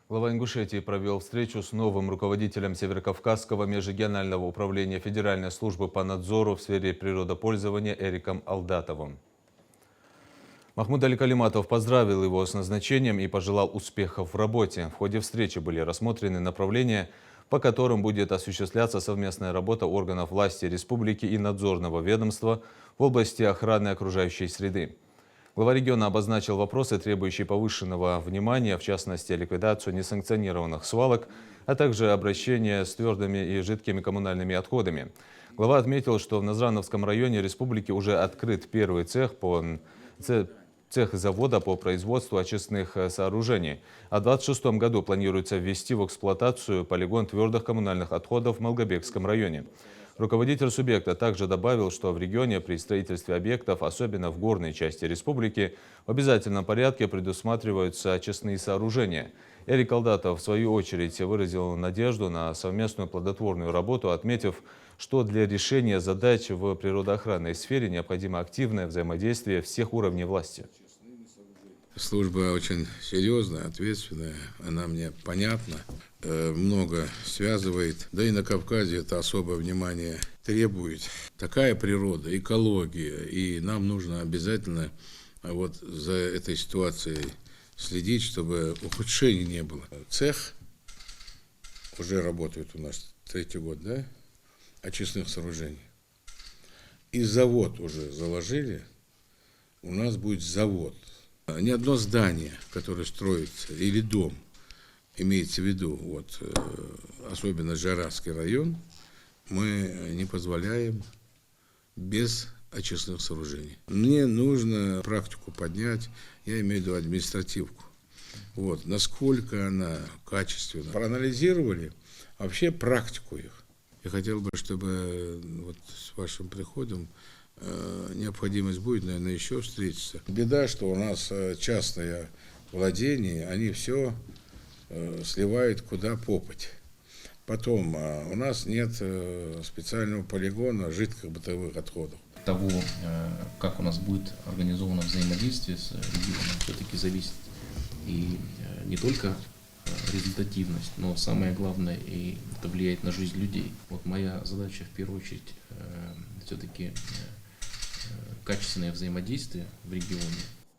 Глава Ингушетии провел встречу с новым руководителем Северокавказского межрегионального управления Федеральной службы по надзору в сфере природопользования Эриком Алдатовым. Махмуд Али Калиматов поздравил его с назначением и пожелал успехов в работе. В ходе встречи были рассмотрены направления, по которым будет осуществляться совместная работа органов власти республики и надзорного ведомства в области охраны окружающей среды. Глава региона обозначил вопросы, требующие повышенного внимания, в частности, ликвидацию несанкционированных свалок, а также обращение с твердыми и жидкими коммунальными отходами. Глава отметил, что в Назрановском районе республики уже открыт первый цех завода по производству очистных сооружений. А в 2026 году планируется ввести в эксплуатацию полигон твердых коммунальных отходов в Малгобекском районе. Руководитель субъекта также добавил, что в регионе при строительстве объектов, особенно в горной части республики, в обязательном порядке предусматриваются очистные сооружения. Эрик Алдатов, в свою очередь, выразил надежду на совместную плодотворную работу, отметив, что для решения задач в природоохранной сфере необходимо активное взаимодействие всех уровней власти. Служба очень серьезная, ответственная, она мне понятна, много связывает, да и на Кавказе это особое внимание требует. Такая природа, экология, и нам нужно обязательно вот за этой ситуацией следить, чтобы ухудшений не было. Цех уже работает у нас 3-й год, да, очистных сооружений. И завод уже заложили, у нас будет завод. Ни одно здание, которое строится, или дом, имеется в виду, вот, особенно Жарасский район, мы не позволяем без очистных сооружений. Мне нужно практику поднять, я имею в виду административку. Вот, насколько она качественна. Проанализировали вообще практику их. Я хотел бы, чтобы вот с вашим приходом необходимость будет, наверное, еще встретиться. Беда, что у нас частное владение, они все сливают куда попадь. Потом, у нас нет специального полигона жидких бытовых отходов. Того, как у нас будет организовано взаимодействие с регионом, все-таки зависит и не только результативность, но самое главное, и это влияет на жизнь людей. Вот моя задача в первую очередь все-таки качественное взаимодействие в регионе